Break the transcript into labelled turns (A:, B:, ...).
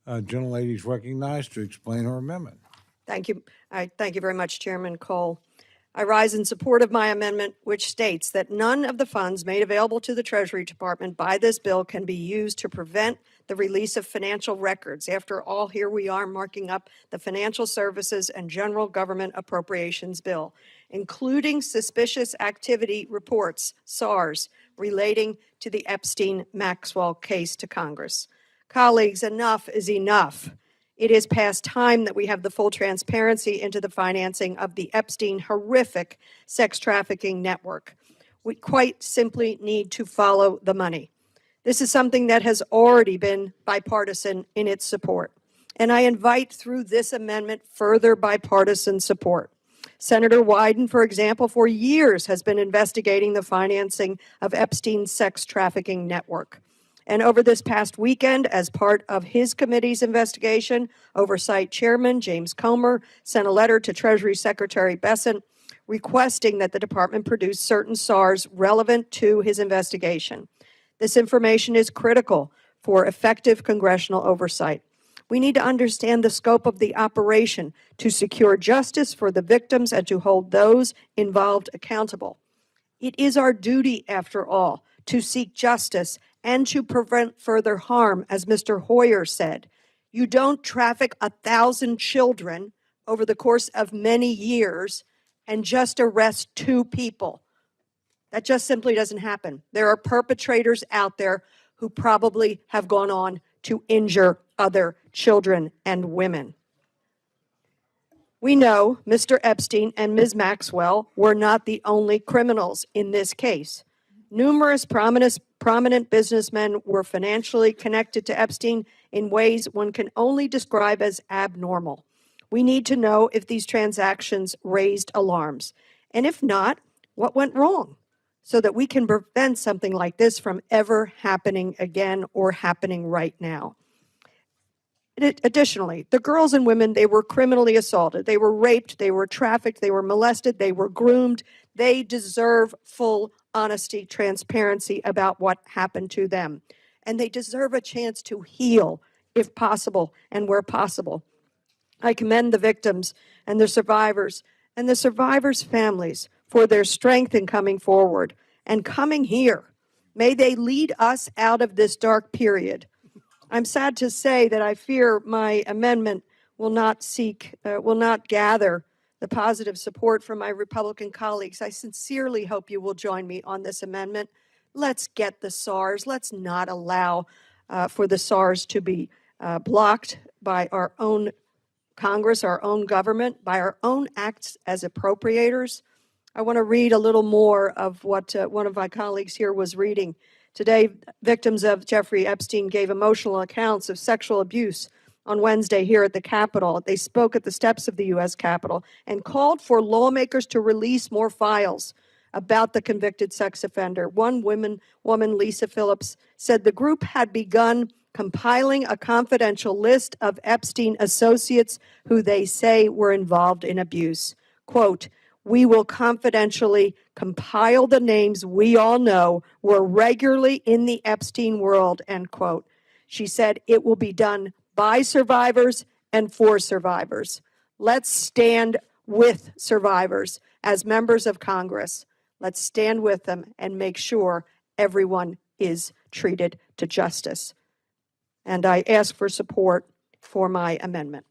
A: Gentlelady is recognized to explain her amendment.
B: Thank you. Thank you very much, Chairman Cole. I rise in support of my amendment, which states that none of the funds made available to the Treasury Department by this bill can be used to prevent the release of financial records. After all, here we are marking up the Financial Services and General Government Appropriations Bill, including suspicious activity reports, SARS, relating to the Epstein-Maxwell case to Congress. Colleagues, enough is enough. It is past time that we have the full transparency into the financing of the Epstein horrific sex trafficking network. We quite simply need to follow the money. This is something that has already been bipartisan in its support. And I invite through this amendment further bipartisan support. Senator Wyden, for example, for years has been investigating the financing of Epstein's sex trafficking network. And over this past weekend, as part of his committee's investigation, Oversight Chairman James Comer sent a letter to Treasury Secretary Bessent requesting that the department produce certain SARs relevant to his investigation. This information is critical for effective congressional oversight. We need to understand the scope of the operation to secure justice for the victims and to hold those involved accountable. It is our duty, after all, to seek justice and to prevent further harm, as Mr. Hoyer said. You don't traffic 1,000 children over the course of many years and just arrest 2 people. That just simply doesn't happen. There are perpetrators out there who probably have gone on to injure other children and women. We know Mr. Epstein and Ms. Maxwell were not the only criminals in this case. Numerous prominent businessmen were financially connected to Epstein in ways one can only describe as abnormal. We need to know if these transactions raised alarms, and if not, what went wrong, so that we can prevent something like this from ever happening again or happening right now. Additionally, the girls and women, they were criminally assaulted, they were raped, they were trafficked, they were molested, they were groomed. They deserve full honesty, transparency about what happened to them. And they deserve a chance to heal, if possible, and where possible. I commend the victims and the survivors families for their strength in coming forward and coming here. May they lead us out of this dark period. I'm sad to say that I fear my amendment will not gather the positive support from my Republican colleagues. I sincerely hope you will join me on this amendment. Let's get the SARs. Let's not allow for the SARs to be blocked by our own Congress, our own government, by our own acts as appropriators. I want to read a little more of what one of my colleagues here was reading. Today, victims of Jeffrey Epstein gave emotional accounts of sexual abuse on Wednesday here at the Capitol. They spoke at the steps of the U.S. Capitol and called for lawmakers to release more files about the convicted sex offender. One woman, Lisa Phillips, said the group had begun compiling a confidential list of Epstein associates who they say were involved in abuse. Quote, "We will confidentially compile the names we all know were regularly in the Epstein world," end quote. She said it will be done by survivors and for survivors. Let's stand with survivors as members of Congress. Let's stand with them and make sure everyone is treated to justice. And I ask for support for my amendment.